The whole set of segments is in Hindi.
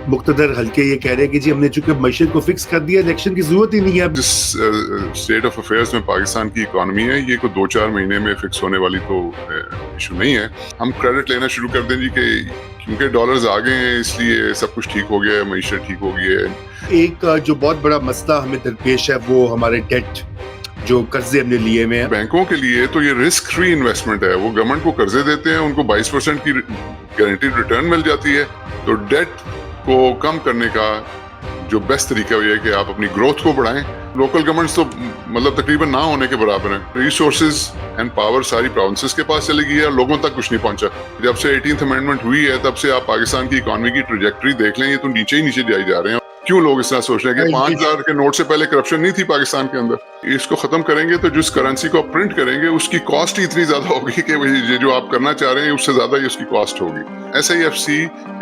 मुक़्तदर हल्के ये कह रहे हैं कि जी हमने चूँकि मईशत को फिक्स कर दिया, इलेक्शन की ज़रूरत ही नहीं है अब। जिस स्टेट ऑफ अफेयर्स में पाकिस्तान की इकॉनमी है, ये कोई 2-4 महीने में फिक्स होने वाली तो इशू नहीं है। हम क्रेडिट लेना शुरू कर दें जी कि क्योंकि डॉलर्स आ गए हैं इसलिए सब कुछ ठीक हो गया है, मईशत ठीक हो गई है। एक जो बहुत बड़ा मसला हमें दरपेश है वो हमारे डेट, जो कर्जे हमने लिए हुए हैं। बैंकों के लिए तो ये रिस्क फ्री इन्वेस्टमेंट है। वो गवर्नमेंट को कर्जे देते हैं, उनको 22% की गारंटीड रिटर्न मिल जाती है। तो डेट को कम करने का जो बेस्ट तरीका ये है कि आप अपनी ग्रोथ को बढ़ाएं। लोकल गवर्नमेंट्स तो मतलब तकरीबन ना होने के बराबर हैं। रिसोर्सेज एंड पावर सारी प्रोविंसेस के पास चली गई है, लोगों तक कुछ नहीं पहुंचा। जब से 18th अमेंडमेंट हुई है तब से आप पाकिस्तान की इकोनॉमी की ट्रैजेक्टरी देख लें, ये तो नीचे ही नीचे जाई जा रहे हैं। क्यों लोग इस तरह सोच रहे हैं कि 5,000 के नोट से पहले करप्शन नहीं थी पाकिस्तान के अंदर? इसको खत्म करेंगे तो जिस करेंसी को आप प्रिंट करेंगे उसकी कॉस्ट ही इतनी ज्यादा होगी कि ये जो आप करना चाह रहे हैं उससे ज्यादा ही उसकी कॉस्ट होगी। SIFC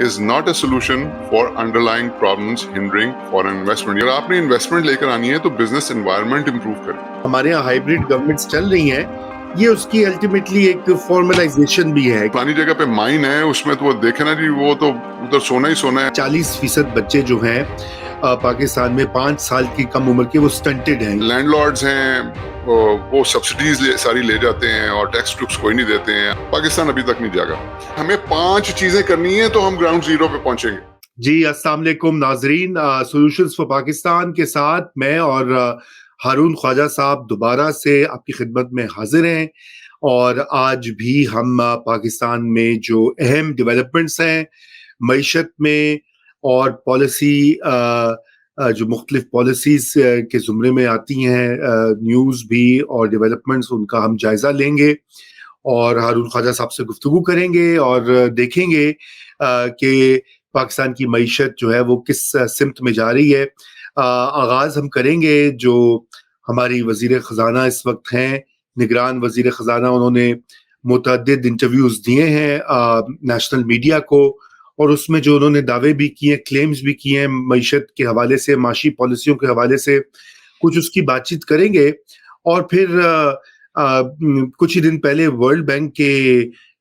is not a solution for underlying problems hindering foreign investment। अगर आपने इन्वेस्टमेंट लेकर आनी है तो बिजनेस एनवायरनमेंट इंप्रूव करें। हमारे यहाँ हाइब्रिड गवर्नमेंट्स चल रही हैं, ये उसकी अल्टीमेटली एक फॉर्मलाइजेशन भी है। पुरानी जगह पे माइन है, उसमें तो वो देखे ना जी, वो तो उधर सोना ही सोना है। 40% बच्चे जो हैं पाकिस्तान में 5 साल की कम उम्र के वो स्टंटेड हैं। लैंडलॉर्ड्स हैं, वो सब्सिडीज सारी ले जाते हैं और टैक्स टुक्स कोई नहीं देते हैं। पाकिस्तान अभी तक नहीं जागा। हमें 5 चीजें करनी है तो हम ग्राउंड जीरो पे पहुंचेंगे। जी, अस्सलाम वालेकुम नाजरीन, सॉल्यूशंस फॉर पाकिस्तान के साथ मैं और हारून ख्वाजा साहब दोबारा से आपकी खिदमत में हाजिर हैं। और आज भी हम पाकिस्तान में जो अहम डेवलपमेंट्स हैं मईशत में और पॉलिसी जो मुख्तलिफ पॉलिसीज के ज़ुमरे में आती हैं, न्यूज़ भी और डेवलपमेंट्स, उनका हम जायज़ा लेंगे और हारून ख्वाजा साहब से गुफ्तगू करेंगे और देखेंगे कि पाकिस्तान की मईशत जो है वो किस सिमत में जा रही है। आगाज़ हम करेंगे जो हमारी वज़ीर ख़ज़ाना इस वक्त हैं, निगरान वज़ीर ख़ज़ाना, उन्होंने मुतअद्दिद इंटरव्यूज़ दिए हैं नेशनल मीडिया को और उसमें जो उन्होंने दावे भी किए, क्लेम्स भी किए हैं मईशत के हवाले से, माशी पॉलिसियों के हवाले से, कुछ उसकी बातचीत करेंगे। और फिर कुछ ही दिन पहले वर्ल्ड बैंक के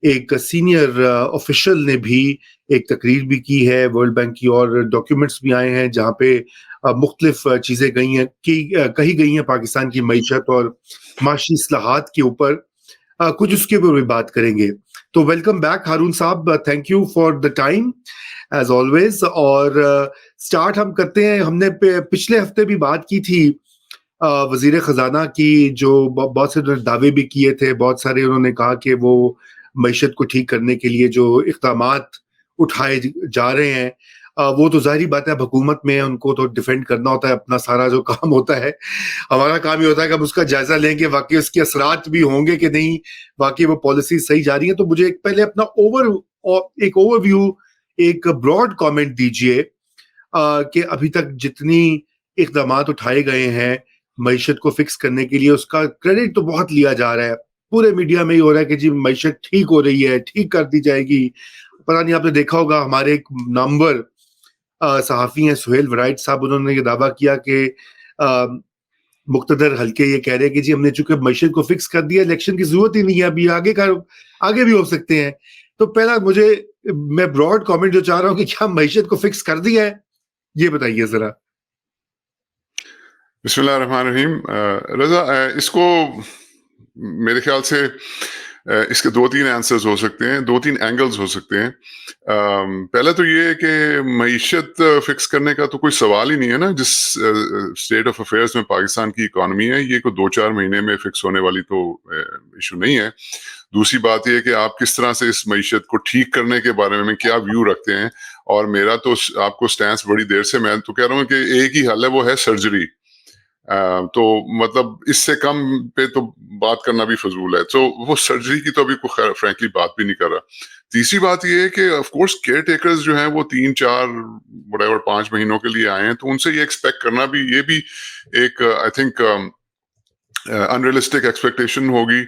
एक सीनियर ऑफिशियल ने भी एक तकरीर भी की है वर्ल्ड बैंक की, और डॉक्यूमेंट्स भी आए हैं जहाँ पे मुख्तलिफ चीज़ें कही गई हैं पाकिस्तान की मईशत और माशी इस्लाहात के ऊपर। कुछ उसके ऊपर भी बात करेंगे। तो वेलकम बैक हारून साहब, thank you for the time as always. और स्टार्ट हम करते हैं। हमने पिछले हफ्ते भी बात की थी वजीर खजाना की, जो बहुत से दावे भी किए थे, बहुत सारे उन्होंने कहा कि वो मईशत को ठीक करने के लिए जो इक़दामात उठाए जा रहे हैं, वो तो जाहिर बात है हुकूमत में उनको तो डिफेंड करना होता है, अपना सारा जो काम होता है। हमारा काम ये होता है कि हम उसका जायजा लें कि वाकई उसके असरात भी होंगे कि नहीं, वाकई वो पॉलिसी सही जा रही है। तो मुझे पहले अपना एक ओवरव्यू, एक ब्रॉड कमेंट दीजिए कि अभी तक जितनी इक़दामात उठाए गए हैं मईशत को फिक्स करने के लिए, उसका क्रेडिट तो बहुत लिया जा रहा है। पूरे मीडिया में ही हो रहा है कि जी मईशत ठीक हो रही है, ठीक कर दी जाएगी। पता नहीं आपने देखा होगा, हमारे एक नामवर सहाफ़ी हैं सुहेल वराइट साहब, उन्होंने ये दावा किया कि मुक़्तदर हल्के ये कह रहे हैं कि जी हमने चूंकि मईशत को फिक्स कर दिया, इलेक्शन की जरूरत ही नहीं है, अभी आगे भी हो सकते हैं। तो पहला मैं ब्रॉड कमेंट जो चाह रहा हूँ कि क्या मईशत को फिक्स कर दिया है, ये बताइए जरा। बिस्मिल्लाहिर्रहमानिर्रहीम। रजा, इसको मेरे ख्याल से इसके 2-3 आंसर्स हो सकते हैं, 2-3 एंगल्स हो सकते हैं। पहला तो ये है कि मईशत फिक्स करने का तो कोई सवाल ही नहीं है ना। जिस स्टेट ऑफ अफेयर्स में पाकिस्तान की इकॉनमी है, ये कोई 2-4 महीने में फिक्स होने वाली तो इशू नहीं है। दूसरी बात यह है कि आप किस तरह से इस मईशत को ठीक करने के बारे में क्या व्यू रखते हैं। और मेरा तो आपको स्टैंस बड़ी देर से मैं तो कह रहा हूँ कि एक ही हल है, वो है सर्जरी। तो मतलब इससे कम पे तो बात करना भी फजूल है। तो वो सर्जरी की तो अभी कोई फ्रैंकली बात भी नहीं कर रहा। तीसरी बात ये है कि ऑफ कोर्स केयर टेकर्स जो हैं वो 3-4 व्हाटएवर 5 महीनों के लिए आए हैं, तो उनसे ये एक्सपेक्ट करना भी, ये भी एक आई थिंक अनरियलिस्टिक एक्सपेक्टेशन होगी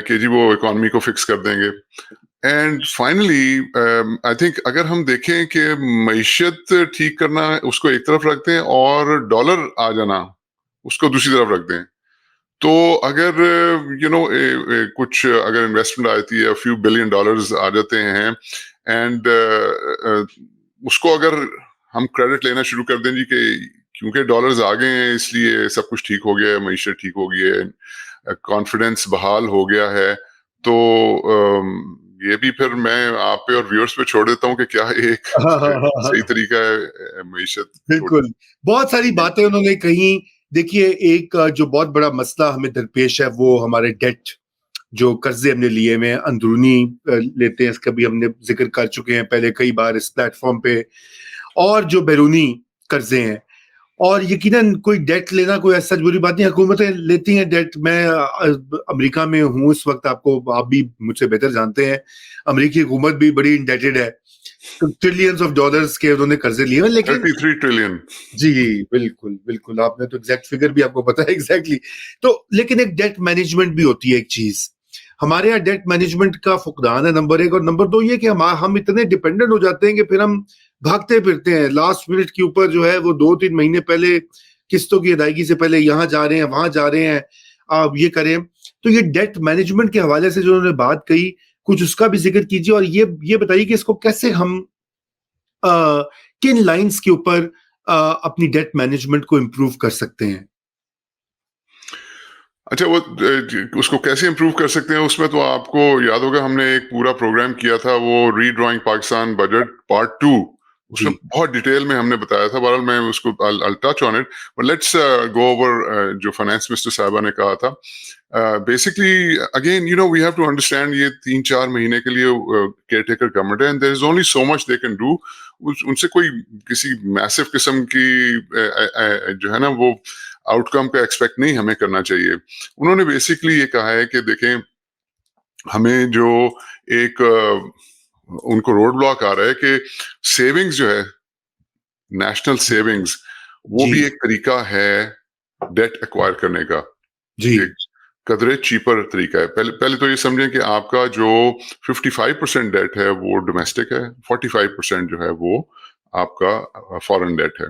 कि जी वो इकोनॉमी को फिक्स कर देंगे। एंड फाइनली आई थिंक अगर हम देखें कि मईशत ठीक करना उसको एक तरफ रखते हैं और डॉलर आ जाना उसको दूसरी तरफ रख दें, तो अगर कुछ अगर इन्वेस्टमेंट आती है, $few billion आ जाते हैं, एंड उसको अगर हम क्रेडिट लेना शुरू कर दें जी कि क्योंकि डॉलर्स आ गए हैं इसलिए सब कुछ ठीक हो गया है, मईशत ठीक हो गई है, कॉन्फिडेंस बहाल हो गया है, तो ये भी फिर मैं आप पे और व्यूअर्स पे छोड़ देता हूँ कि क्या ये एक हाँ, हाँ, हाँ, सही हाँ। तरीका है मईशत छोड़। बिल्कुल, बहुत सारी जी बातें उन्होंने कही। देखिए, एक जो बहुत बड़ा मसला हमें दरपेश है वो हमारे डेट, जो कर्जे हमने लिए हुए हैं, अंदरूनी लेते हैं, इसका भी हमने जिक्र कर चुके हैं पहले कई बार इस प्लेटफॉर्म पे, और जो बैरूनी कर्जे हैं। और यकीनन कोई डेट लेना कोई ऐसा बुरी बात नहीं, हुकूमतें लेती हैं डेट। मैं अमेरिका में हूँ इस वक्त, आपको, आप भी मुझसे बेहतर जानते हैं, अमेरिकी हुकूमत भी बड़ी इंडेटेड है, ट्रिलियंस ऑफ डॉलर्स के उन्होंने कर्जे लिए हैं, लेकिन 33 ट्रिलियन। जी, बिल्कुल, बिल्कुल, आपने तो एग्ज़ैक्ट फ़िगर भी आपको पता है एग्ज़ैक्टली। तो लेकिन एक डेट मैनेजमेंट भी होती है एक चीज़। हमारे यहाँ डेट मैनेजमेंट का फुकदान है, नंबर 1, और नंबर 2 ये कि हम इतने डिपेंडेंट हो जाते हैं कि फिर हम भागते-फिरते हैं। लास्ट मिनट के ऊपर जो है वो 2-3 महीने पहले किस्तों की अदायगी से पहले यहाँ जा रहे हैं, वहाँ जा रहे हैं, आप ये करें। तो ये डेट मैनेजमेंट के हवाले से जो उन्होंने बात कही, कुछ उसका भी ज़िक्र कीजिए, और ये बताइए कि इसको कैसे हम किन लाइन्स के ऊपर अपनी डेट मैनेजमेंट को इम्प्रूव कर सकते हैं? अच्छा, वो उसको कैसे इम्प्रूव कर सकते हैं, उसमें तो आपको याद होगा हमने एक पूरा प्रोग्राम किया था, वो रीड्राइंग पाकिस्तान बजट पार्ट 2। जी। उसमें बहुत डिटेल में हमने बताया था। बहरहाल मैं उसको I'll touch on it, but let's go over जो फाइनेंस मिनिस्टर साहिबा ने कहा था। Basically again we have to understand, ये 3-4 महीने के लिए केयरटेकर गवर्नमेंट है, and there is only so much they can do. उनसे कोई किसी मैसिव किस्म की जो है ना वो आउटकम का एक्सपेक्ट नहीं हमें करना चाहिए। उन्होंने बेसिकली ये कहा है कि देखें, हमें जो एक उनको रोड ब्लॉक आ रहा है कि सेविंग्स जो है, नेशनल सेविंग्स, वो जी, भी एक तरीका है डेट एक्वायर करने का। जी, एक कदरे चीपर तरीका है। पहले पहले तो ये समझें कि आपका जो 55% डेट है वो डोमेस्टिक है, 45% जो है वो आपका फॉरेन डेट है,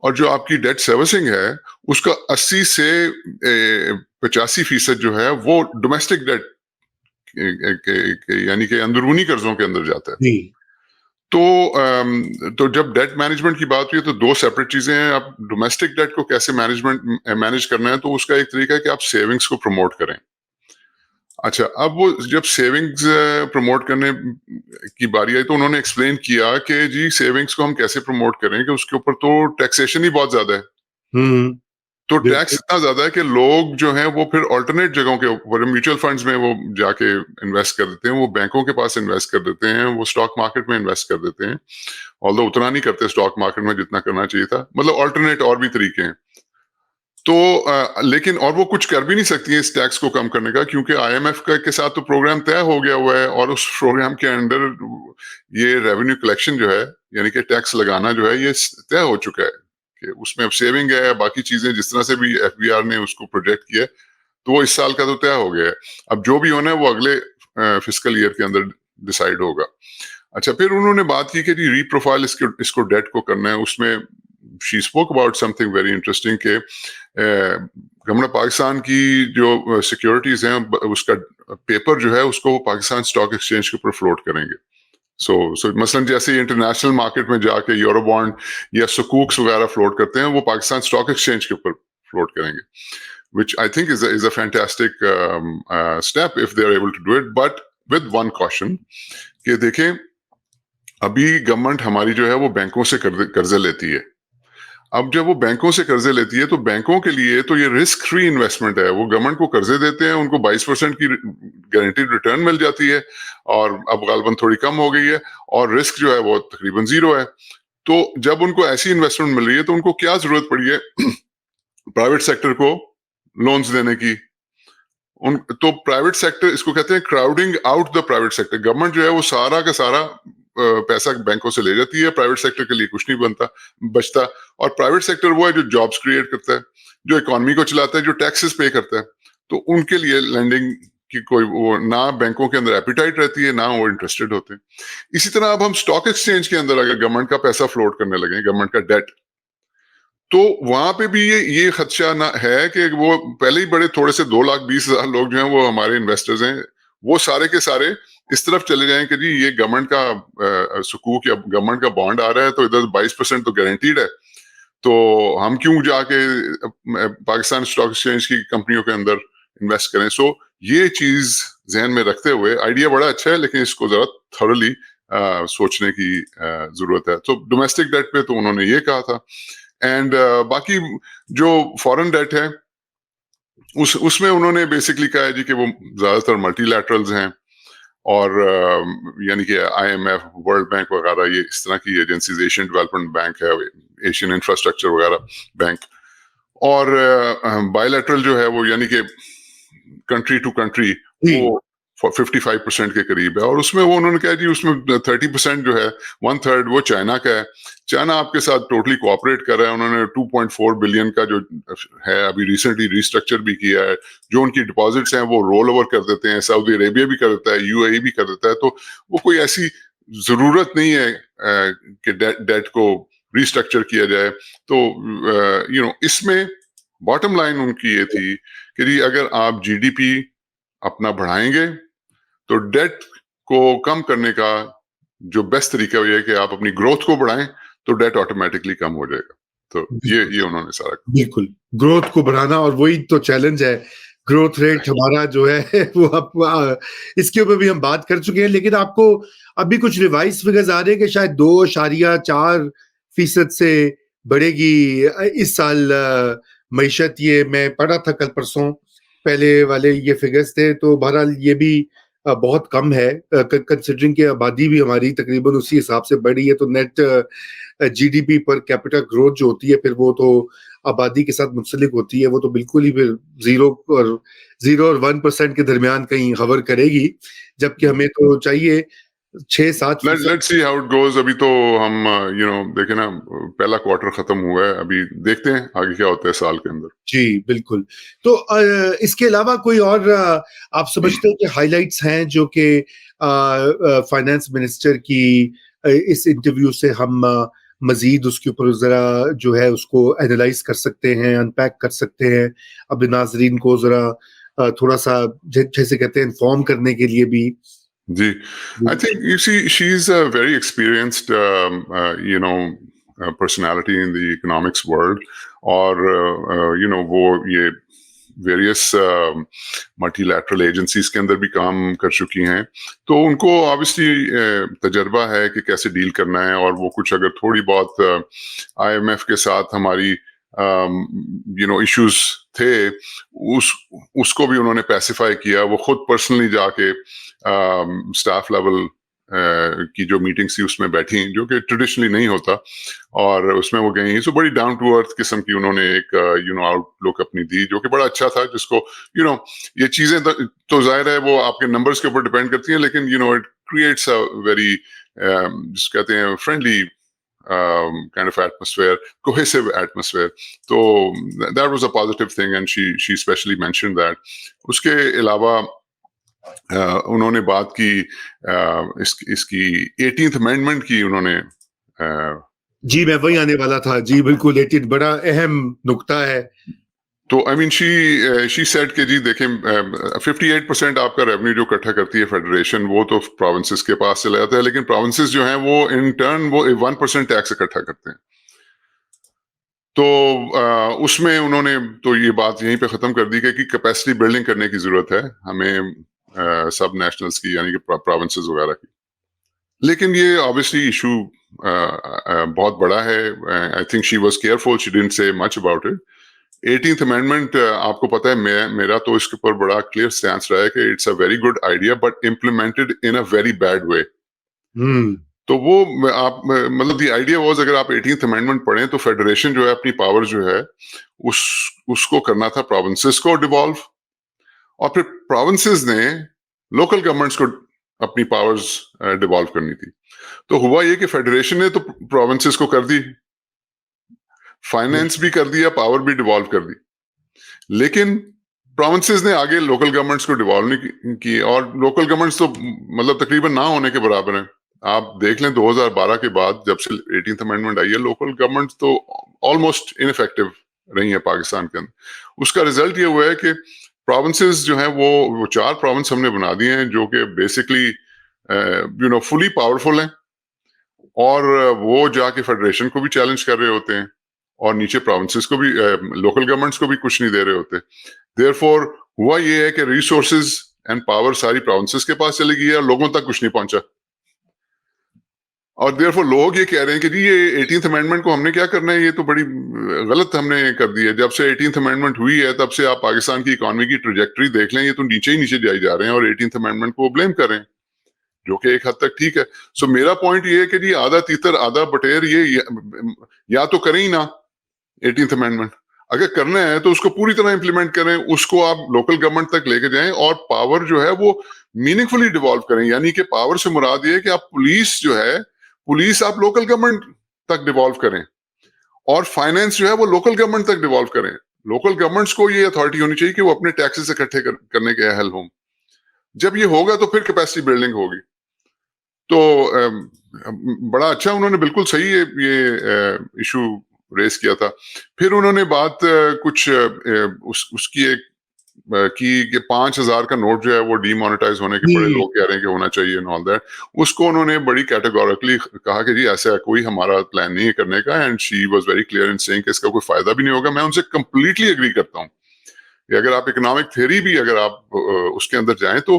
और जो आपकी डेट सर्विसिंग है उसका 80 से 85% जो है वो डोमेस्टिक डेट यानी कि अंदरूनी कर्जों के अंदर जाता है। जी, तो तो जब डेट मैनेजमेंट की बात हुई तो दो सेपरेट चीजें हैं। आप डोमेस्टिक डेट को कैसे मैनेज करना है, तो उसका एक तरीका है कि आप सेविंग्स को प्रमोट करें। अच्छा, अब वो जब सेविंग्स प्रमोट करने की बारी आई तो उन्होंने एक्सप्लेन किया कि जी सेविंग्स को हम कैसे प्रमोट करें, कि उसके ऊपर तो टैक्सेशन ही बहुत ज्यादा है। हुँ, तो टैक्स बिल्कुल, इतना ज्यादा है कि लोग जो हैं वो फिर अल्टरनेट जगहों के ऊपर, म्यूचुअल फंड्स में वो जाके इन्वेस्ट कर देते हैं, वो बैंकों के पास इन्वेस्ट कर देते हैं, वो स्टॉक मार्केट में इन्वेस्ट कर देते हैं। ऑल्दो उतना नहीं करते स्टॉक मार्केट में जितना करना चाहिए था, मतलब अल्टरनेट और भी तरीके हैं। तो लेकिन और वो कुछ कर भी नहीं सकती है इस टैक्स को कम करने का, क्योंकि आईएमएफ का के साथ तो प्रोग्राम तय हो गया हुआ है, और उस प्रोग्राम के अंडर ये रेवेन्यू कलेक्शन जो है, यानी कि टैक्स लगाना जो है, ये तय हो चुका है कि उसमें अब सेविंग है, बाकी चीजें जिस तरह से भी एफबीआर ने उसको प्रोजेक्ट किया है, तो वो इस साल का तो तय हो गया है। अब जो भी होना है वो अगले फिस्कल ईयर के अंदर डिसाइड होगा। अच्छा, फिर उन्होंने बात की कि जी रीप्रोफाइल इसको डेट को करना है। उसमें she spoke about something very interesting के गवर्नमेंट पाकिस्तान की जो सिक्योरिटीज हैं उसका पेपर जो है उसको वो पाकिस्तान स्टॉक एक्सचेंज के ऊपर फ्लोट करेंगे। सो मसलन जैसे इंटरनेशनल मार्केट में जाके यूरो बॉन्ड या सुकूक्स वगैरह फ्लोट करते हैं, वो पाकिस्तान स्टॉक एक्सचेंज के ऊपर फ्लोट करेंगे, which I think is a fantastic step if they're able to do it, but with one caution कि देखें, अभी गवर्नमेंट हमारी जो है वो बैंकों से कर्जे लेती है। अब जब वो बैंकों से कर्जे लेती है तो बैंकों के लिए तो ये रिस्क फ्री इन्वेस्टमेंट है। वो गवर्नमेंट को कर्जे देते हैं, उनको 22% की गारंटीड रिटर्न मिल जाती है, और अब गालबन थोड़ी कम हो गई है, और रिस्क जो है वो तकरीबन जीरो है। तो जब उनको ऐसी इन्वेस्टमेंट मिल रही है तो उनको क्या जरूरत पड़ी है प्राइवेट सेक्टर को लोन्स देने की। तो प्राइवेट सेक्टर, इसको कहते हैं crowding out the private sector. Government जो है वो सारा का सारा पैसा बैंकों से ले जाती है, प्राइवेट सेक्टर के लिए कुछ नहीं बनता बचता। और प्राइवेट सेक्टर वो है जो जॉब्स क्रिएट करता है, जो इकोनॉमी को चलाता है, जो टैक्सेस पे करता है। तो उनके लिए लैंडिंग की कोई वो ना बैंकों के अंदर एपिटाइट रहती है, ना वो इंटरेस्टेड होते हैं। इसी तरह अब हम स्टॉक एक्सचेंज के अंदर अगर गवर्नमेंट का पैसा फ्लोट करने लगे, गवर्नमेंट का डेट, तो वहां पे भी ये खदशा ना है कि वो पहले ही बड़े थोड़े से 2,20,000 लोग जो हैं वो हमारे इन्वेस्टर्स हैं, वो सारे के सारे इस तरफ चले जाएं कि जी ये गवर्नमेंट का सुकूक या गवर्नमेंट का बॉन्ड आ रहा है तो इधर 22% तो गारंटीड है, तो हम क्यों जाके पाकिस्तान स्टॉक एक्सचेंज की कंपनियों के अंदर इन्वेस्ट करें। सो ये चीज जहन में रखते हुए आइडिया बड़ा अच्छा है, लेकिन इसको जरा थॉरली सोचने की जरूरत है। तो डोमेस्टिक डेट पे तो उन्होंने ये कहा था, एंड बाकी जो फॉरेन डेट है उसमें उन्होंने बेसिकली कहा है जी कि वो ज्यादातर मल्टीलैटरल्स हैं, और यानी कि आईएमएफ, वर्ल्ड बैंक वगैरह, ये इस तरह की एजेंसीज, एशियन डेवलपमेंट बैंक है, एशियन इंफ्रास्ट्रक्चर वगैरह बैंक, और बायलैटरल जो है वो यानी कि कंट्री टू कंट्री, जी वो 55% के करीब है। और उसमें वो उन्होंने कहा जी उसमें 30% जो है, 1/3 वो चाइना का है। चाइना आपके साथ टोटली कोऑपरेट कर रहा है। उन्होंने 2.4 बिलियन का जो है अभी रिसेंटली रिस्ट्रक्चर भी किया है। जो उनकी डिपॉजिट्स हैं वो रोल ओवर कर देते हैं, सऊदी अरेबिया भी कर देता है, यूएई भी कर देता है। तो वो कोई ऐसी जरूरत नहीं है कि डेट को रिस्ट्रक्चर किया जाए। तो इसमें बॉटम लाइन उनकी ये थी कि जी अगर आप जीडीपी अपना बढ़ाएंगे तो डेट को कम करने का जो बेस्ट तरीका ये है कि आप अपनी ग्रोथ को बढ़ाएं, तो डेट ऑटोमेटिकली कम हो जाएगा। तो बिल्कुल ये उन्होंने सारा बिल्कुल ग्रोथ को बढ़ाना, और वही तो चैलेंज है। ग्रोथ रेट हमारा जो है वो अब इसके ऊपर भी हम बात कर चुके हैं, लेकिन आपको अभी कुछ रिवाइज फिगर्स आ रहे हैं कि शायद 2.4% से बढ़ेगी इस साल मईशत। ये मैं पढ़ा था कल परसों, पहले वाले ये फिगर्स थे। तो बहरहाल ये भी बहुत कम है, कंसिडरिंग कि आबादी भी हमारी तकरीबन उसी हिसाब से बढ़ी है। तो नेट जीडीपी पर कैपिटल ग्रोथ जो होती है फिर वो तो आबादी के साथ मुंसलिक होती है, वो तो बिल्कुल ही फिर 0 और 1% के दरमियान कहीं हवर करेगी, जबकि हमें तो चाहिए 6-7%। Let's see how it goes. अभी तो हम देखें ना, पहला क्वार्टर खत्म हुआ है, अभी देखते हैं आगे क्या होता है साल के अंदर। जी बिल्कुल। तो इसके अलावा कोई और आप समझते हैं कि हाइलाइट्स हैं जो कि फाइनेंस मिनिस्टर की इस इंटरव्यू से हम मजीद उसके ऊपर जरा जो है उसको एनालाइज कर सकते हैं, अनपैक कर सकते हैं, अब नाजरीन को जरा थोड़ा सा जैसे कहते हैं इन्फॉर्म करने के लिए भी। जी, I think you see she is a very experienced personality in the economics world, और वो ये वेरियस मल्टीलैटरल एजेंसीज के अंदर भी काम कर चुकी हैं। तो उनको ऑब्वियसली तजर्बा है कि कैसे डील करना है, और वो कुछ अगर थोड़ी बहुत आईएमएफ के साथ हमारी इश्यूज थे, उसको भी उन्होंने पैसिफाई किया। वो खुद पर्सनली जाके स्टाफ लेवल की जो मीटिंग थी उसमें बैठी, जो कि ट्रेडिशनली नहीं होता, और उसमें वो गई। सो बड़ी डाउन टू अर्थ किस्म की उन्होंने एक आउटलुक अपनी दी, जो कि बड़ा अच्छा था। जिसको ये चीजें तो जाहिर है वो आपके नंबर्स के ऊपर डिपेंड करती हैं, लेकिन इट क्रिएट्स अ वेरी जिस कहते हैं friendly kind of atmosphere, cohesive atmosphere. So that was a positive thing, and she especially mentioned that. उसके अलावा उन्होंने बात की इसकी 18th अमेंडमेंट की उन्होंने जी मैं वही आने वाला था। जी बिल्कुल, 18 बड़ा अहम नुक्ता है। तो आई मीन शी सेड कि जी देखें 58% आपका रेवेन्यू जो इकट्ठा करती है फेडरेशन, वो तो प्रोविंसेस के पास चला जाता है, लेकिन प्रोविंसेस जो हैं वो इन टर्न वो 1% टैक्स इकट्ठा करते हैं। तो उसमें उन्होंने तो ये बात यहीं पे खत्म कर दी कि कैपेसिटी बिल्डिंग करने की जरूरत है हमें सब नेशनल्स की, यानी कि प्रोविंसेस वगैरह की। लेकिन ये ऑब्वियसली इशू बहुत बड़ा है। I think she was careful, she didn't say much about it. 18th amendment आपको पता है, मेरा तो इसके ऊपर बड़ा क्लियर स्टैंस रहा है कि it's a very good idea but implemented in a very bad way. तो वो आप मतलब द आइडिया वाज, अगर आप 18th अमेंडमेंट पढ़ें तो फेडरेशन जो है अपनी पावर जो है उसको करना था प्रोविंसेस को डिवॉल्व, और फिर प्रोविंसेस ने लोकल गवर्नमेंट्स को अपनी पावर्स डिवॉल्व करनी थी। तो हुआ ये कि फेडरेशन ने तो प्रोविंसेस को कर दी, फाइनेंस भी कर दिया, पावर भी डिवॉल्व कर दी, लेकिन प्रोविंसेस ने आगे लोकल गवर्नमेंट्स को डिवॉल्व नहीं की, और लोकल गवर्नमेंट्स तो मतलब तकरीबन ना होने के बराबर हैं। आप देख लें 2012 के बाद जब से 18th अमेंडमेंट आई है, लोकल गवर्नमेंट्स तो ऑलमोस्ट इनफेक्टिव रही है पाकिस्तान के अंदर। उसका रिजल्ट ये हुआ है कि प्रोविंसेस जो हैं वो 4 प्रोविंस हमने बना दिए हैं, जो कि बेसिकली फुली पावरफुल हैं और वो जाके फेडरेशन को भी चैलेंज कर रहे होते हैं और नीचे प्रोविंसेस को भी, लोकल गवर्नमेंट्स को भी कुछ नहीं दे रहे होते। देयरफॉर हुआ ये है कि रिसोर्सेज एंड पावर सारी प्रोविंसेस के पास चली गई है और लोगों तक कुछ नहीं पहुंचा। और देयरफॉर लोग ये कह रहे हैं कि जी ये 18th अमेंडमेंट को हमने क्या करना है, ये तो बड़ी गलत हमने कर दी है। जब से 18th अमेंडमेंट हुई है तब से आप पाकिस्तान की इकोनॉमी की ट्रैजेक्टरी देख लें, ये तो नीचे ही नीचे जाई जा रहे हैं और 18th अमेंडमेंट को ब्लेम कर रहे हैं, जो कि एक हद तक ठीक है। सो मेरा पॉइंट ये है कि जी आधा तीतर आधा बटेर, ये या तो करें ही ना 18th अमेंडमेंट, अगर करना है तो उसको पूरी तरह इंप्लीमेंट करें, उसको आप लोकल गवर्नमेंट तक लेके जाएं और पावर जो है वो मीनिंगफुली डिवॉल्व करें। यानी कि पावर से मुराद ये है कि आप पुलिस जो है, पुलिस आप लोकल गवर्नमेंट तक डिवॉल्व करें और फाइनेंस जो है वो लोकल गवर्नमेंट तक डिवॉल्व करें। लोकल गवर्नमेंट्स को ये अथॉरिटी होनी चाहिए कि वो अपने टैक्सेस इकट्ठे करने के अहल हों। जब ये होगा तो फिर कैपेसिटी बिल्डिंग होगी। तो बड़ा अच्छा, उन्होंने बिल्कुल सही ये इशू रेस किया था। फिर उन्होंने बात कुछ उसकी एक की कि 5,000 का नोट जो है वो डीमोनेटाइज होने के, बड़े लोग कह रहे हैं कि होना चाहिए एंड ऑल दैट। उसको उन्होंने बड़ी कैटेगोरिकली कहा कि जी ऐसा कोई हमारा प्लान नहीं है करने का, and she was very clear in saying कि इसका कोई फायदा भी नहीं होगा। मैं उनसे कंप्लीटली एग्री करता हूँ कि अगर आप इकोनॉमिक थ्योरी भी अगर आप उसके अंदर जाएं तो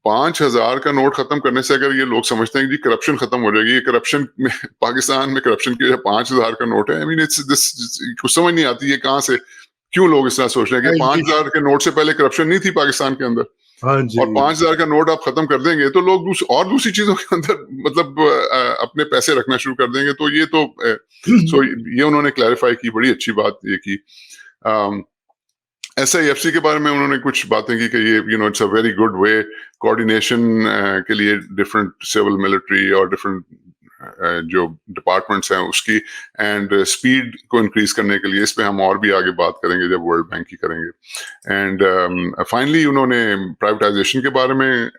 5,000 का नोट खत्म करने से अगर ये लोग समझते हैं कि जी करप्शन खत्म हो जाएगी, ये करप्शन में पाकिस्तान में करप्शन की वजह 5,000 का नोट है, आई मीन इट्स दिस, कुछ समझ नहीं आती है कहां से, क्यों लोग इस तरह सोच रहे हैं कि 5,000 के नोट से पहले करप्शन नहीं थी पाकिस्तान के अंदर, हाँ जी, और 5,000 का नोट आप खत्म कर देंगे तो लोग और दूसरी चीजों के अंदर मतलब अपने पैसे रखना शुरू कर देंगे। तो ये तो सो ये उन्होंने क्लैरिफाई की, बड़ी अच्छी बात ये की। SIFC के बारे में उन्होंने कुछ बातें की कि ये it's a very good way coordination के लिए डिफरेंट सिविल मिलिट्री और डिफरेंट जो डिपार्टमेंट्स हैं उसकी, एंड स्पीड को इंक्रीज करने के लिए। इस पे हम और भी आगे बात करेंगे जब वर्ल्ड बैंक की करेंगे। एंड फाइनली उन्होंने प्राइवेटाइजेशन के बारे में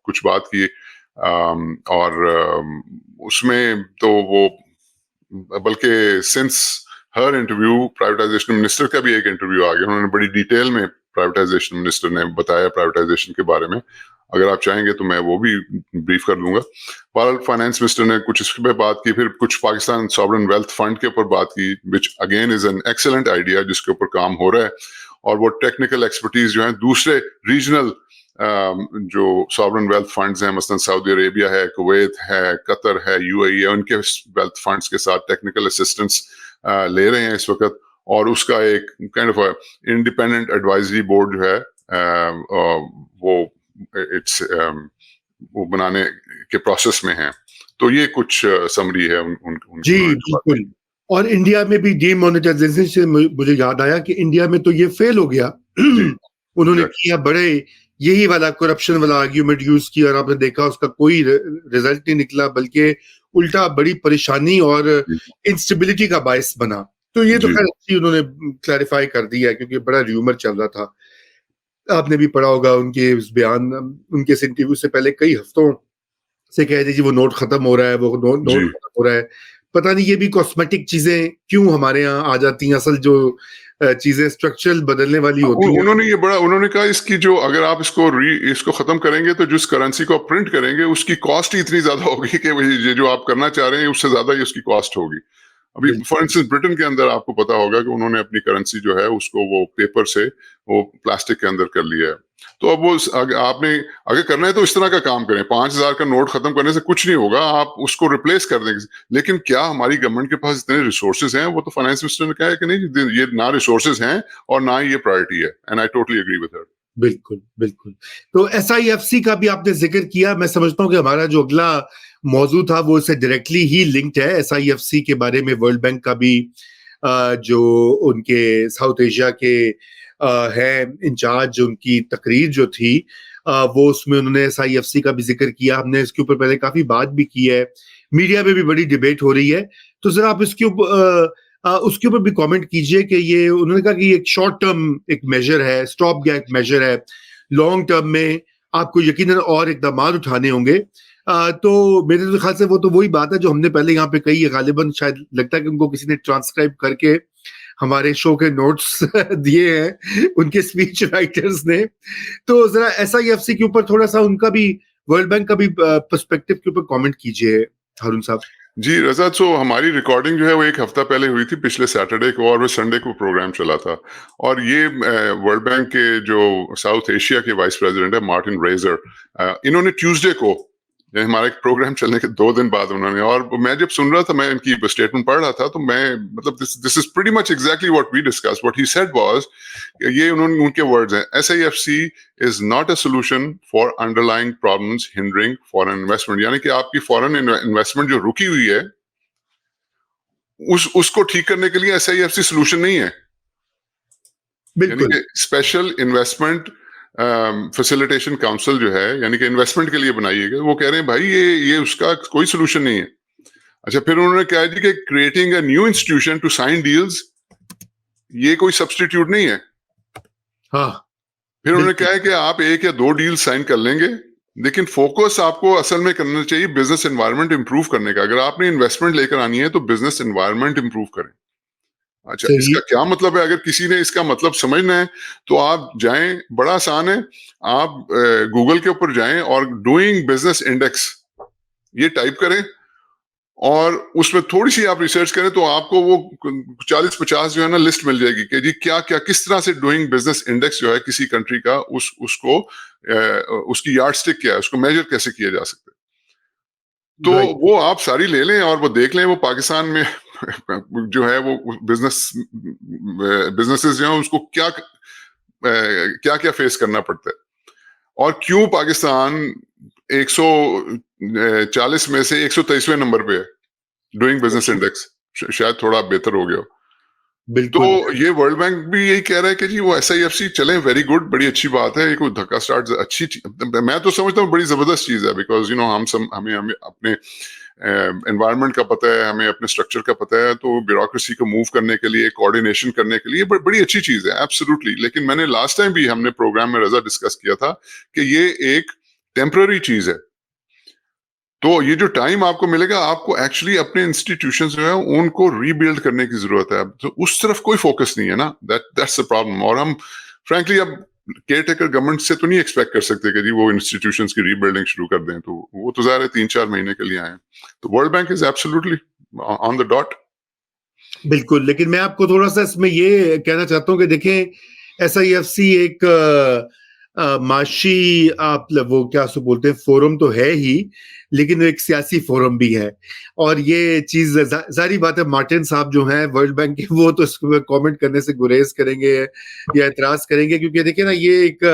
कुछ बात की, और उसमें तो वो बल्कि since her interview privatisation minister का भी एक इंटरव्यू आ गया, उन्होंने बड़ी डिटेल में प्राइवेटाइजेशन मिनिस्टर ने बताया प्राइवेटाइजेशन के बारे में। अगर आप चाहेंगे तो मैं वो भी ब्रीफ कर लूंगा। बहरहाल फाइनेंस मिनिस्टर ने कुछ इस पे बात की, फिर कुछ पाकिस्तान सॉवरेन वेल्थ फंड के ऊपर बात की, which again is an excellent idea जिसके ऊपर काम हो रहा है, और वो टेक्निकल एक्सपर्टीज जो है दूसरे रीजनल जो सॉवरेन वेल्थ फंड्स हैं, मसलन सऊदी अरेबिया है, कुवैत है, कतर है, UAE है, उनके वेल्थ फंड्स के साथ टेक्निकल असिस्टेंस ले रहे हैं इस वक्त, और उसका एक kind of independent advisory board जो है वो इट्स वो बनाने के प्रोसेस में है। तो ये कुछ समरी है जी बिल्कुल। और इंडिया में भी डीमोनेटाइजेशन से मुझे याद आया कि इंडिया में तो ये फेल हो गया। उन्होंने किया, बड़े यही वाला करप्शन वाला आर्ग्यूमेंट यूज किया, और आपने देखा उसका कोई रिजल्ट नहीं निकला, बल्कि उल्टा बड़ी परेशानी और इंस्टेबिलिटी का बायस बना। तो ये तो खैर अच्छी उन्होंने क्लैरिफाई कर दिया है, क्योंकि बड़ा र्यूमर चल रहा था। आपने भी पढ़ा होगा उनके बयान, उनके इंटरव्यू से पहले कई हफ्तों से कह रहे जी वो नोट खत्म हो रहा है, वो नोट खत्म हो रहा है। पता नहीं ये भी कॉस्मेटिक चीजें क्यों हमारे यहाँ आ जाती हैं, असल जो चीजें स्ट्रक्चरल बदलने वाली होती हैं। उन्होंने कहा इसकी जो, अगर आप इसको खत्म करेंगे तो जिस करेंसी को आप प्रिंट करेंगे उसकी कॉस्ट ही इतनी ज्यादा होगी कि ये जो आप करना चाह रहे हैं उससे ज्यादा ही उसकी कॉस्ट होगी। अभी फॉर इंस्टेंस ब्रिटेन के अंदर आपको पता होगा कि उन्होंने अपनी करेंसी जो है उसको वो पेपर से वो प्लास्टिक के अंदर कर लिया है। तो अब वो आपने अगर करना है तो इस तरह का काम करें, 5,000 का नोट खत्म करने से कुछ नहीं होगा, आप उसको रिप्लेस कर देंगे। लेकिन क्या हमारी गवर्नमेंट के पास इतने रिसोर्सेज हैं? वो तो फाइनेंस मिनिस्टर ने कहा है कि नहीं, ये ना रिसोर्सेज हैं और ना ये प्रायोरिटी है, and I totally agree with her. बिल्कुल बिल्कुल। तो SIFC का भी आपने जिक्र किया, मैं समझता हूँ कि हमारा जो अगला मौजू था वो इससे डायरेक्टली ही लिंक्ड है। SIFC के बारे में वर्ल्ड बैंक का भी जो उनके साउथ एशिया के है इंचार्ज, उनकी तकरीर जो थी वो उसमें उन्होंने SIFC का भी जिक्र किया। हमने इसके ऊपर पहले काफी बात भी की है, मीडिया में भी बड़ी डिबेट हो रही है। तो जरा आप इसके ऊपर उसके ऊपर भी कमेंट कीजिए कि ये, उन्होंने कहा कि ये एक शॉर्ट टर्म एक मेजर है, स्टॉप गैप मेजर है, लॉन्ग टर्म में आपको यकीनन और इकदाम उठाने होंगे। तो मेरे तो ख्याल से वो तो वही बात है जो हमने पहले यहाँ पे कही है, गालिबन शायद लगता है कि उनको किसी ने ट्रांसक्राइब करके हमारे शो के नोट्स दिए हैं उनके स्पीच राइटर्स ने। तो जरा SIFC के ऊपर थोड़ा सा उनका भी वर्ल्ड बैंक का भी पर्सपेक्टिव के ऊपर कमेंट कीजिए हारून साहब। जी रजा, तो हमारी रिकॉर्डिंग जो है वो एक हफ्ता पहले हुई थी, पिछले सैटरडे को, और वो संडे को प्रोग्राम चला था। और ये वर्ल्ड बैंक के जो साउथ एशिया के वाइस प्रेसिडेंट है मार्टिन रेजर, इन्होंने ट्यूसडे को, ये हमारे प्रोग्राम चलने के 2 दिन बाद उन्होंने, और मैं जब सुन रहा था, मैं इनकी स्टेटमेंट पढ़ रहा था, तो मैं मतलब this is pretty much exactly what we discuss. What he said was, ये उन्होंने, उनके वर्ड्स हैं, SIFC is not a solution for underlying problems hindering foreign investment. यानी कि आपकी फॉरेन इन्वेस्टमेंट जो रुकी हुई है, उसको ठीक करने के लिए एसआईएफसी सोल्यूशन नहीं है। यानी बिल्कुल। कि स्पेशल इन्वेस्टमेंट फैसिलिटेशन काउंसिल जो है, यानी कि इन्वेस्टमेंट के लिए बनाई है, वो कह रहे हैं भाई ये उसका कोई सोल्यूशन नहीं है। अच्छा, फिर उन्होंने कहा जी कि creating a new institution to sign deals, ये कोई सब्स्टिट्यूट नहीं है। हाँ, फिर उन्होंने बिल्कुल। कहा है कि आप 1 या 2 डील साइन कर लेंगे, लेकिन फोकस आपको असल में करना चाहिए बिजनेस एनवायरनमेंट इंप्रूव करने का। अगर आपने इन्वेस्टमेंट लेकर आनी है तो बिजनेस एनवायरनमेंट इंप्रूव करें। अच्छा, सही। इसका क्या मतलब है? अगर किसी ने इसका मतलब समझना है तो आप जाएं, बड़ा आसान है। आप गूगल के ऊपर जाएं और डूइंग बिजनेस इंडेक्स ये टाइप करें, और उसमें थोड़ी सी आप रिसर्च करें तो आपको वो 40-50 जो है ना लिस्ट मिल जाएगी कि जी क्या क्या, किस तरह से डूइंग बिजनेस इंडेक्स जो है किसी कंट्री का, उसको उसकी यार्डस्टिक क्या है, उसको मेजर कैसे किया जा सकता है। तो राइट। वो आप सारी ले लें और वो देख लें, वो पाकिस्तान में जो है वो बिजनेसेस जो है उसको क्या क्या क्या फेस करना पड़ता है, और क्यों पाकिस्तान 140 में से 123वें नंबर पे है डूइंग बिजनेस इंडेक्स। शायद थोड़ा बेहतर हो गया हो। तो बिल्कुल। ये वर्ल्ड बैंक भी यही कह रहा है कि जी वो एसआईएफसी चले, वेरी गुड, बड़ी अच्छी बात है। ये कोई धक्का स्टार्ट अच्छी मैं तो समझता हूँ बड़ी जबरदस्त चीज है, बिकॉज यू नो हमें हमें अपने एनवायरनमेंट का पता है, हमें अपने स्ट्रक्चर का पता है, तो ब्यूरोक्रेसी को मूव करने के लिए, कोऑर्डिनेशन करने के लिए बड़ी अच्छी चीज है, एब्सोल्युटली। लेकिन मैंने लास्ट टाइम भी हमने प्रोग्राम में रजा डिस्कस किया था कि ये एक टेम्पररी चीज है। तो ये जो टाइम आपको मिलेगा, आपको एक्चुअली अपने इंस्टीट्यूशन जो है उनको रीबिल्ड करने की जरूरत है। तो उस तरफ कोई फोकस नहीं है ना, दैट्स द प्रॉब्लम। और हम फ्रैंकली अब केयर टेकर गवर्नमेंट से तो नहीं एक्सपेक्ट कर सकते कि जी वो इंस्टीट्यूशंस की रीबिल्डिंग शुरू कर दें, तो वो तो ज़ाहिर है 3-4 महीने के लिए आए। तो world bank is absolutely on the dot. बिल्कुल, लेकिन मैं आपको थोड़ा-सा इसमें ये कहना चाहता हूँ कि देखें, एसआईएफसी एक माशी, आप वो क्या उसको बोलते हैं, फोरम तो है ही, लेकिन वो एक सियासी फोरम भी है। और ये चीज़ ज़ाहिर बात है, मार्टिन साहब जो हैं वर्ल्ड बैंक के, वो तो इसको कमेंट करने से गुरेज करेंगे या एतराज़ करेंगे, क्योंकि देखिए ना, ये एक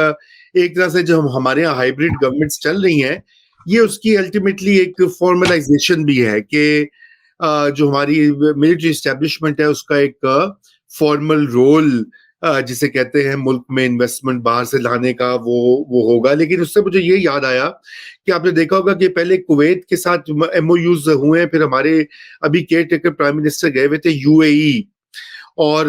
तरह से जो हमारे यहाँ हाइब्रिड गवर्नमेंट्स चल रही हैं, ये उसकी अल्टीमेटली एक फॉर्मलाइजेशन भी है कि जो हमारी मिलिट्री एस्टेब्लिशमेंट है उसका एक फॉर्मल रोल, जिसे कहते हैं मुल्क में इन्वेस्टमेंट बाहर से लाने का, वो होगा। लेकिन उससे मुझे ये याद आया कि आपने देखा होगा कि पहले कुवैत के साथ एमओयूज हुए, फिर हमारे अभी केयर टेकर प्राइम मिनिस्टर गए हुए थे यूएई, और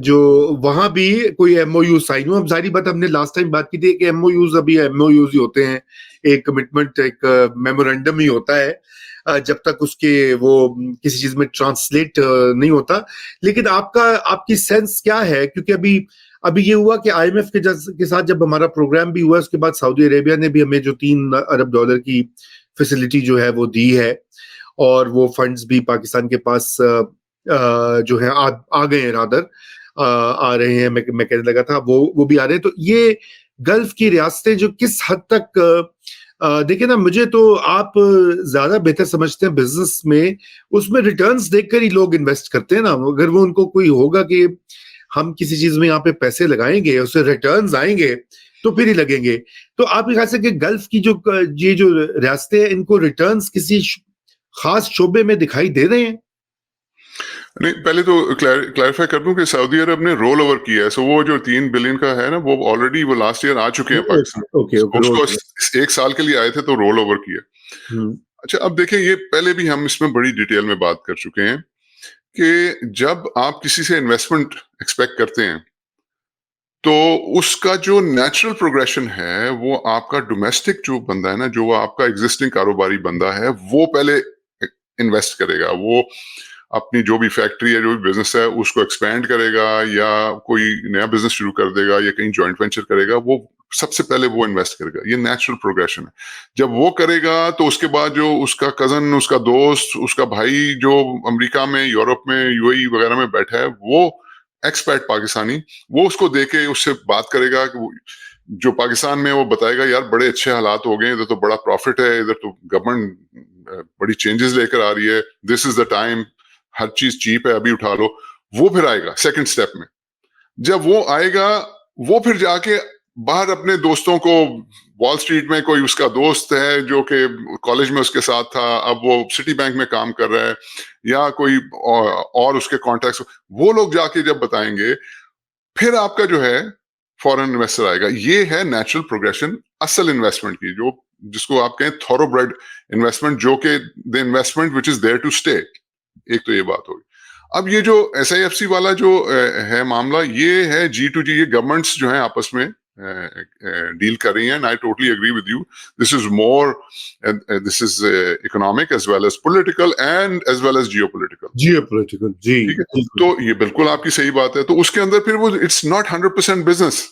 जो वहां भी कोई एमओयू साइन हुआ। अब जाहिर बात, हमने लास्ट टाइम बात की थी कि एमओयूज अभी एमओयूज ही होते हैं, एक कमिटमेंट, एक मेमोरेंडम ही होता है, जब तक उसके वो किसी चीज में ट्रांसलेट नहीं होता। लेकिन आपकी सेंस क्या है, क्योंकि अभी अभी ये हुआ कि आईएमएफ के साथ जब हमारा प्रोग्राम भी हुआ, उसके बाद सऊदी अरेबिया ने भी हमें जो $3 अरब की फैसिलिटी जो है वो दी है, और वो फंड्स भी पाकिस्तान के पास जो है आ गए हैं, रादर आ रहे हैं। मैं कहने लगा था वो भी आ रहे हैं। तो ये गल्फ की रियासतें जो किस हद तक, देखिए ना, मुझे तो आप ज्यादा बेहतर समझते हैं बिजनेस में, उसमें रिटर्न्स देखकर ही लोग इन्वेस्ट करते हैं ना। अगर वो उनको कोई होगा कि हम किसी चीज में यहाँ पे पैसे लगाएंगे, उससे रिटर्न्स आएंगे, तो फिर ही लगेंगे। तो आपके ख्याल से कि गल्फ की ये जो रियासतें हैं, इनको रिटर्न्स किसी खास शोबे में दिखाई दे रहे हैं? नहीं, पहले तो क्लैरिफाई कर दूं कि सऊदी अरब ने रोल ओवर किया है। सो वो जो 3 बिलियन का है ना, वो ऑलरेडी वो लास्ट ईयर आ चुके हैं okay, Pakistan. Okay, okay, role. उसको 1 साल के लिए आए थे, तो रोल ओवर किया। हम्म। अच्छा, अब देखें, ये पहले भी हम इसमें बड़ी डिटेल में बात कर चुके हैं कि जब आप किसी से इन्वेस्टमेंट एक्सपेक्ट करते हैं, तो उसका जो नेचुरल प्रोग्रेशन है, वो आपका डोमेस्टिक जो बंदा है ना, जो आपका एग्जिस्टिंग कारोबारी बंदा है, वो पहले इन्वेस्ट करेगा। वो अपनी जो भी फैक्ट्री है, जो भी बिजनेस है, उसको एक्सपैंड करेगा, या कोई नया बिजनेस शुरू कर देगा, या कहीं जॉइंट वेंचर करेगा। वो सबसे पहले वो इन्वेस्ट करेगा। ये नेचुरल प्रोग्रेशन है। जब वो करेगा तो उसके बाद जो उसका कजन, उसका दोस्त, उसका भाई जो अमेरिका में, यूरोप में, यूएई वगैरह में बैठा है, वो एक्सपैट पाकिस्तानी, वो उसको देके उससे बात करेगा कि जो पाकिस्तान में, वो बताएगा यार बड़े अच्छे हालात हो गए, इधर तो बड़ा प्रॉफिट है, इधर तो गवर्नमेंट बड़ी चेंजेस लेकर आ रही है, दिस इज द टाइम, हर चीज चीप है, अभी उठा लो। वो फिर आएगा सेकंड स्टेप में। जब वो आएगा, वो फिर जाके बाहर अपने दोस्तों को, वॉल स्ट्रीट में कोई उसका दोस्त है जो कि कॉलेज में उसके साथ था, अब वो सिटी बैंक में काम कर रहा है, या कोई और उसके कॉन्टैक्ट्स, वो लोग जाके जब बताएंगे, फिर आपका जो है फॉरेन इन्वेस्टर आएगा। ये है नेचुरल प्रोग्रेशन असल इन्वेस्टमेंट की, जो जिसको आप कहें थॉरोब्रेड इन्वेस्टमेंट, जो कि the investment which is there to stay. एक तो ये बात होगी। अब ये जो SIFC वाला जो है मामला, ये है G2G, ये गवर्नमेंट्स जो है आपस में डील कर रही हैं। I totally agree with you, this is more, this is economic as well as political and as well as geopolitical. जी, ठीक है, तो ये बिल्कुल आपकी सही बात है। तो उसके अंदर फिर वो इट्स नॉट 100% बिजनेस,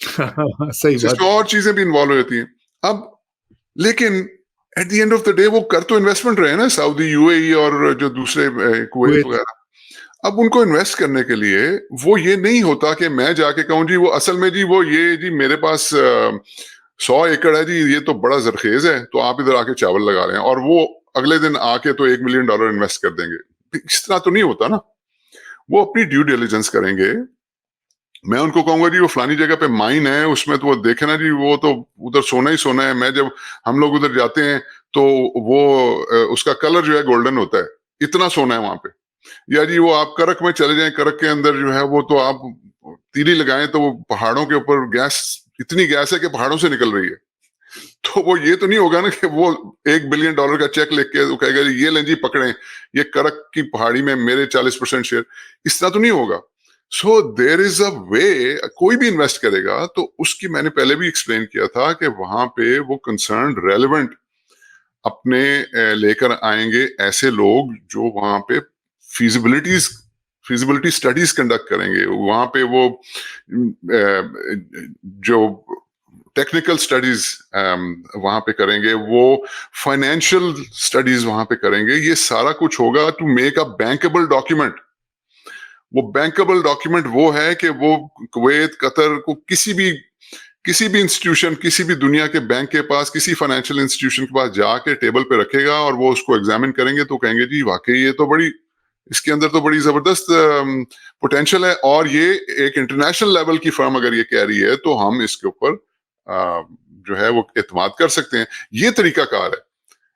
सही बात। इसमें और चीजें भी इन्वॉल्व हो जाती हैं। अब लेकिन at the end of the day वो कर तो इन्वेस्टमेंट रहे ना, सऊदी, UAE और जो दूसरे कुवैत वगैरह। अब उनको इन्वेस्ट करने के लिए वो ये नहीं होता कि मैं जाके कहूं जी वो असल में जी वो ये जी मेरे पास 100 एकड़ है जी, ये तो बड़ा जरखेज है, तो आप इधर आके चावल लगा रहे हैं, और वो अगले दिन आके तो $1 मिलियन इन्वेस्ट कर देंगे। इस तरह तो नहीं होता ना। वो अपनी ड्यू डिलिजेंस करेंगे। मैं उनको कहूंगा जी वो फलानी जगह पे माइन है, उसमें तो वो देखे ना जी, वो तो उधर सोना ही सोना है। मैं जब हम लोग उधर जाते हैं तो वो उसका कलर जो है गोल्डन होता है, इतना सोना है वहां पे। या जी वो आप करक में चले जाएं, करक के अंदर जो है वो तो आप तीली लगाएं तो वो पहाड़ों के ऊपर गैस, इतनी गैस है कि पहाड़ों से निकल रही है। तो वो ये तो नहीं होगा ना कि वो $1 बिलियन का चेक लिख के वो कहेगा ये लें जी पकड़ें, ये करक की पहाड़ी में मेरे 40% शेयर। इस तरह तो नहीं होगा। सो देयर इज अ वे। कोई भी इन्वेस्ट करेगा तो उसकी, मैंने पहले भी एक्सप्लेन किया था कि वहां पे वो कंसर्न रेलेवेंट अपने लेकर आएंगे ऐसे लोग जो वहां पे फिजिबिलिटी स्टडीज कंडक्ट करेंगे। वहां पे वो जो टेक्निकल स्टडीज वहां पे करेंगे, वो फाइनेंशियल स्टडीज वहां पे करेंगे। ये सारा कुछ होगा to make a bankable document. वो बैंकेबल डॉक्यूमेंट वो है कि वो कुवैत, कतर को किसी भी इंस्टीट्यूशन, किसी भी दुनिया के बैंक के पास, किसी फाइनेंशियल इंस्टीट्यूशन के पास जाके टेबल पे रखेगा, और वो उसको एग्जामिन करेंगे तो कहेंगे जी वाकई ये तो बड़ी, इसके अंदर तो बड़ी जबरदस्त पोटेंशियल है, और ये एक इंटरनेशनल लेवल की फर्म अगर ये कह रही है तो हम इसके ऊपर जो है वो एतमाद कर सकते हैं। ये तरीका कार है।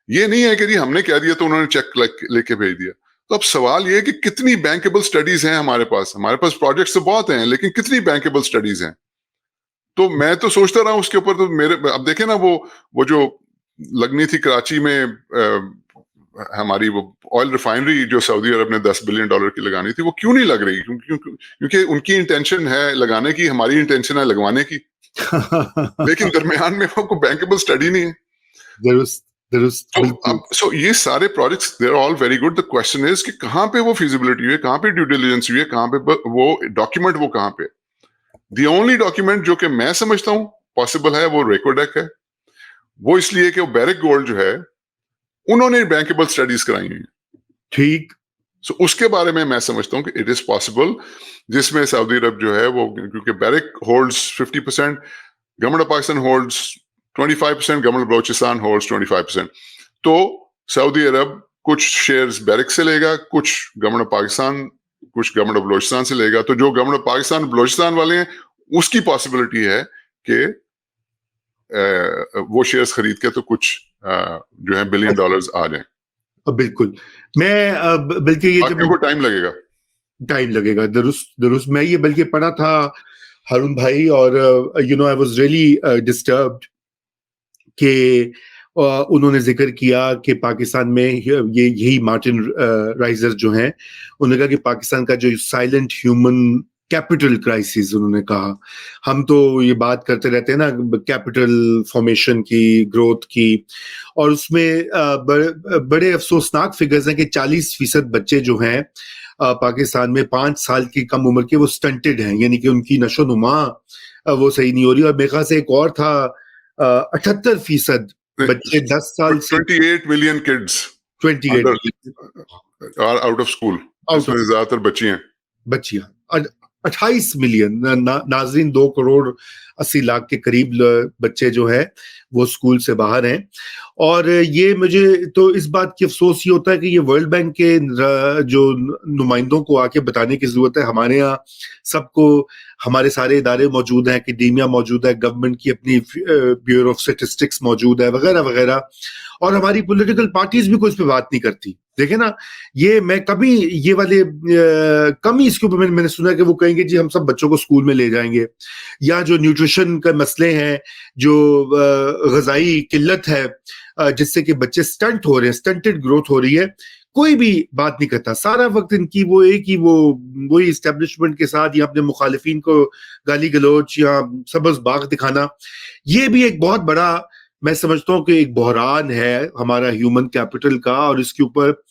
ये नहीं है कि जी हमने कह दिया तो उन्होंने चेक लेके भेज दिया। तो अब सवाल ये है कि कितनी बैंकेबल स्टडीज हैं हमारे पास प्रोजेक्ट्स तो बहुत हैं, लेकिन कितनी बैंकेबल स्टडीज हैं। तो मैं तो सोचता रहा उसके ऊपर। तो मेरे, अब देखे ना वो जो लगनी थी कराची में हमारी वो ऑयल रिफाइनरी जो सऊदी अरब ने $10 बिलियन की लगानी थी, वो क्यों नहीं लग रही? क्योंकि उनकी इंटेंशन है लगाने की, हमारी इंटेंशन है लगवाने की। लेकिन दरमियान में आपको बैंकेबल स्टडी नहीं है। So ये सारे projects they are all very good. The question is कि कहां पे वो फिजिबिलिटी हुई है, कहां पे ड्यू डिलिजेंस हुई है, कहां पे वो डॉक्यूमेंट, वो कहां पे। द ओनली डॉक्यूमेंट जो कि मैं समझता हूं पॉसिबल है वो रेकोडेक है। वो इसलिए कि वो बैरिक गोल्ड जो है उन्होंने बैंकेबल स्टडीज कराई हैं। ठीक। सो उसके बारे में मैं समझता हूं कि इट इज पॉसिबल, जिसमें सऊदी अरब जो है वो, क्योंकि Barrick holds 50%, government of Pakistan holds 25%, government Balochistan holds 25%। तो सऊदी अरब कुछ शेयर्स बैरिक से लेगा, कुछ गवर्नमेंट ऑफ पाकिस्तान, कुछ गवर्नमेंट ऑफ बलोचिस्तान से लेगा। तो जो गवर्नमेंट ऑफ पाकिस्तान बलोचिस्तान वाले हैं, उसकी पॉसिबिलिटी है कि वो शेयर्स खरीद के तो कुछ जो है $1 बिलियन आ जाए। बिल्कुल। मैं बल्कि ये जब टाइम लगेगा दुरुस्त। मैं ये बल्कि पढ़ा था हारून भाई, और आई वाज रियली डिस्टर्ब्ड कि उन्होंने जिक्र किया कि पाकिस्तान में यही मार्टिन राइजर जो हैं, उन्होंने कहा कि पाकिस्तान का जो साइलेंट ह्यूमन कैपिटल क्राइसिस, उन्होंने कहा, हम तो ये बात करते रहते हैं ना कैपिटल फॉर्मेशन की, ग्रोथ की, और उसमें बड़े अफसोसनाक फिगर्स हैं कि 40% बच्चे जो हैं पाकिस्तान में 5 साल की कम उम्र के, वो स्टंटेड हैं, यानी कि उनकी नशोनुमा वो सही नहीं हो रही। और मेरे ख्याल से एक और था 78% बच्चे 10 साल से 28 million kids 28 under are out of school, out जिसमें ऑफ ज्यादातर बच्ची हैं। बच्चियां 28 मिलियन नाजरीन, 2 करोड़ 80 लाख के करीब बच्चे जो है वो स्कूल से बाहर हैं। और ये मुझे तो इस बात की अफसोस ये होता है कि ये वर्ल्ड बैंक के जो नुमाइंदों को आके बताने की जरूरत है। हमारे यहाँ सबको, हमारे सारे इदारे मौजूद हैं, एकेडेमिया मौजूद है, गवर्नमेंट की अपनी ब्यूरो ऑफ स्टेटिस्टिक्स मौजूद है, वगैरह वगैरह। और हमारी पॉलिटिकल पार्टीज भी कोई इस पे बात नहीं करती। देखे ना, ये मैं कभी ये वाले कम ही इसके ऊपर मैंने सुना कि वो कहेंगे जी हम सब बच्चों को स्कूल में ले जाएंगे, या जो न्यूट्रिशन का मसले हैं, जो ग़िज़ाई किल्लत है, जिससे कि बच्चे स्टंट हो रहे हैं, स्टंटेड ग्रोथ हो रही है, कोई भी बात नहीं करता। सारा वक्त इनकी वो एक ही वही इस्टेब्लिशमेंट के साथ या अपने मुखालिफिन को गाली गलौच या सब्ज़ बाग दिखाना, ये भी एक बहुत बड़ा, मैं समझता हूँ कि एक बहरान है हमारा ह्यूमन कैपिटल का। और इसके ऊपर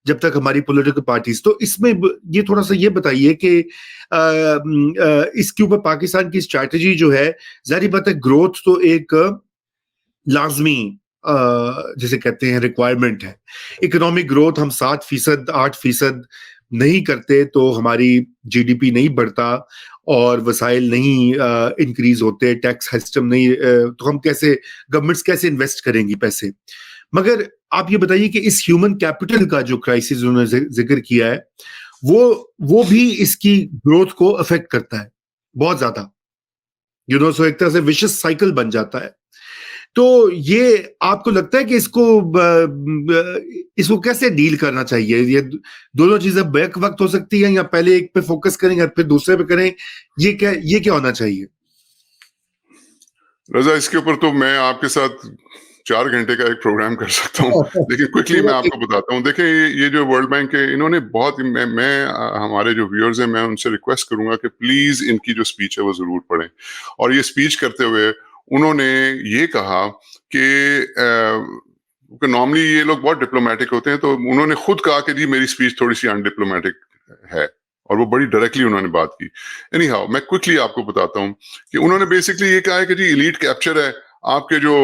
जब तक हमारी पॉलिटिकल पार्टीज, तो इसमें ये थोड़ा सा ये बताइए कि इसके ऊपर पाकिस्तान की स्ट्रैटेजी जो है, जाहिर बात है ग्रोथ तो एक लाजमी जिसे कहते हैं रिक्वायरमेंट है। इकोनॉमिक ग्रोथ हम 7% 8% नहीं करते तो हमारी जीडीपी नहीं बढ़ता और वसाइल नहीं इंक्रीज होते, टैक्स सिस्टम नहीं, तो हम कैसे, गवर्नमेंट्स कैसे इन्वेस्ट करेंगी पैसे। मगर आप ये बताइए कि इस ह्यूमन कैपिटल का जो क्राइसिस उन्होंने जिक्र किया है, वो भी इसकी ग्रोथ को अफेक्ट करता है बहुत ज्यादा, सो एक तरह से विशस साइकिल बन जाता है। तो ये आपको लगता है कि इसको कैसे डील करना चाहिए? ये दोनों चीजें बैक वक्त हो सकती है, या पहले एक पे फोकस करें फिर दूसरे पे करें? ये क्या होना चाहिए? रजा, इसके ऊपर तो मैं आपके साथ 4 घंटे का एक प्रोग्राम कर सकता हूँ, लेकिन क्विकली मैं आपको बताता हूँ। देखिए, ये जो वर्ल्ड बैंक के इन्होंने बहुत, मैं हमारे जो व्यूअर्स हैं, मैं उनसे रिक्वेस्ट करूंगा कि प्लीज इनकी जो स्पीच है वो जरूर पढ़ें। और ये स्पीच करते हुए उन्होंने ये कहा कि नॉर्मली ये लोग बहुत डिप्लोमेटिक होते हैं, तो उन्होंने खुद कहा कि जी मेरी स्पीच थोड़ी सी अनडिप्लोमेटिक है, और वो बड़ी डायरेक्टली उन्होंने बात की। एनी हाउ, मैं क्विकली आपको बताता हूँ कि उन्होंने बेसिकली ये कहा है कि जी इलीट कैप्चर है, आपके जो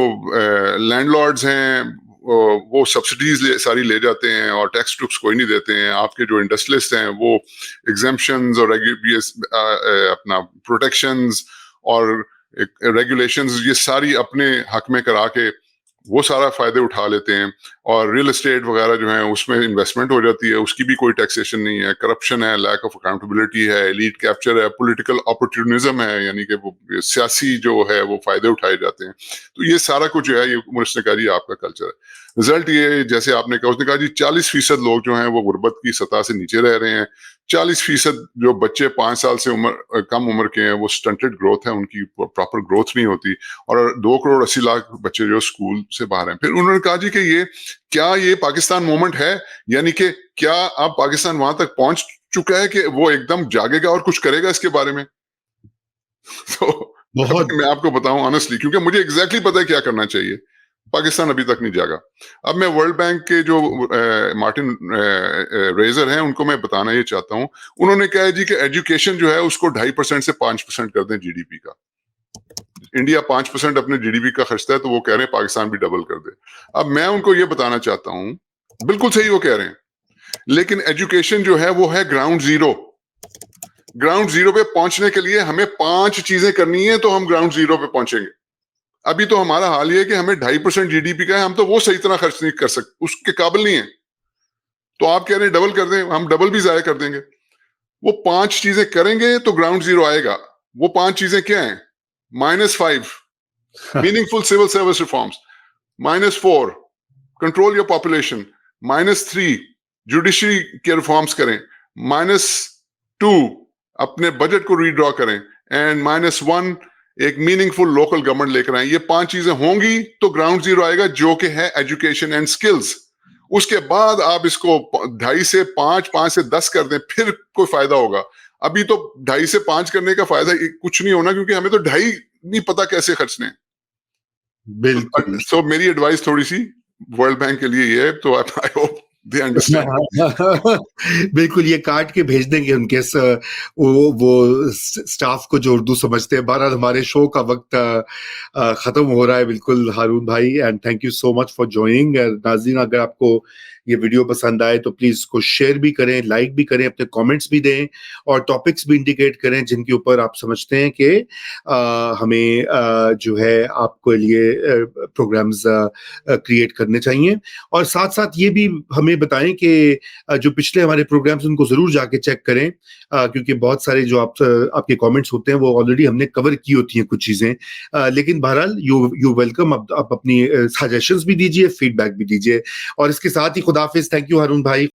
लैंडलॉर्ड्स हैं वो सब्सिडीज सारी ले जाते हैं और टैक्स टुक्स कोई नहीं देते हैं, आपके जो इंडस्ट्रियलिस्ट हैं वो एग्जेम्पशंस और अपना प्रोटेक्शंस और रेगुलेशंस ये सारी अपने हक में करा के वो सारा फायदे उठा लेते हैं, और रियल एस्टेट वगैरह जो है उसमें इन्वेस्टमेंट हो जाती है, उसकी भी कोई टैक्सेशन नहीं है, करप्शन है, लैक ऑफ अकाउंटेबिलिटी है, एलीट कैप्चर है, पॉलिटिकल अपॉर्चुनिज्म है, यानी कि वो सियासी जो है वो फायदे उठाए जाते हैं। तो ये सारा कुछ जो है ये उसने कहा जी आपका कल्चर है। रिजल्ट ये, जैसे आपने कहा, उसने कहा जी 40% लोग जो हैं वो गुर्बत की सतह से नीचे रह रहे हैं, 40% जो बच्चे 5 साल से कम उम्र के हैं वो स्टंटेड ग्रोथ है, उनकी प्रॉपर ग्रोथ नहीं होती, और 2 करोड़ 80 लाख बच्चे जो स्कूल से बाहर हैं। फिर उन्होंने कहा जी कि ये पाकिस्तान मोमेंट है, यानी कि क्या अब पाकिस्तान वहां तक पहुंच चुका है कि वो एकदम जागेगा और कुछ करेगा इसके बारे में? तो मैं आपको बताऊं ऑनेस्टली, क्योंकि मुझे एग्जैक्टली पता है क्या करना चाहिए, पाकिस्तान अभी तक नहीं जागा। अब मैं वर्ल्ड बैंक के जो मार्टिन रेजर हैं उनको मैं बताना ये चाहता हूं। उन्होंने कहा है जी कि एजुकेशन जो है उसको 2.5% से 5% कर दें जीडीपी का। इंडिया 5% अपने जीडीपी का खर्चता है, तो वो कह रहे हैं पाकिस्तान भी डबल कर दे। अब मैं उनको ये बताना चाहता हूं, बिल्कुल सही वो कह रहे हैं, लेकिन एजुकेशन जो है वो है ग्राउंड जीरो। ग्राउंड जीरो पे पहुंचने के लिए हमें 5 चीजें करनी है, तो हम ग्राउंड जीरो पे पहुंचेंगे। अभी तो हमारा हाल ये है कि हमें 2.5% जीडीपी का है, हम तो वो सही तरह खर्च नहीं कर सकते, उसके काबिल नहीं है। तो आप कह रहे हैं डबल कर दें, हम डबल भी जाया कर देंगे। वो 5 चीजें करेंगे तो ग्राउंड जीरो आएगा। वो 5 चीजें क्या हैं? -5 meaningful civil service reforms, -4 control your population, -3 judiciary के रिफॉर्म्स करें, -2 अपने बजट को रीड्रॉ करें, एंड -1 एक मीनिंगफुल लोकल गवर्नमेंट लेकर आए। ये 5 चीजें होंगी तो ग्राउंड जीरो आएगा, जो कि है एजुकेशन एंड स्किल्स। उसके बाद आप इसको 2.5 से 5, 5 से 10 कर दें, फिर कोई फायदा होगा। अभी तो 2.5 से 5 करने का फायदा कुछ नहीं होना, क्योंकि हमें तो 2.5 नहीं पता कैसे खर्चने। बिल्कुल। तो मेरी एडवाइस थोड़ी सी वर्ल्ड बैंक के लिए ये है, तो आई होप दे अंडरस्टैंड। बिल्कुल, ये काट के भेज देंगे उनके वो स्टाफ को जो उर्दू समझते हैं। बहरहाल हमारे शो का वक्त खत्म हो रहा है बिल्कुल हारून भाई, and thank you so much for joining. नाज़रीन, अगर आपको ये वीडियो पसंद आए तो प्लीज इसको शेयर भी करें, लाइक भी करें, अपने कमेंट्स भी दें और टॉपिक्स भी इंडिकेट करें जिनके ऊपर आप समझते हैं कि हमें जो है आपके लिए प्रोग्राम्स क्रिएट करने चाहिए। और साथ साथ ये भी हमें बताएं कि जो पिछले हमारे प्रोग्राम्स उनको जरूर जाके चेक करें, क्योंकि बहुत सारे जो आपके कमेंट्स होते हैं वो ऑलरेडी हमने कवर की होती हैं कुछ चीजें। लेकिन बहरहाल यू वेलकम, आप अपनी सजेशंस भी दीजिए, फीडबैक भी दीजिए। और इसके साथ ही खुदाफिज। थैंक यू हारून भाई।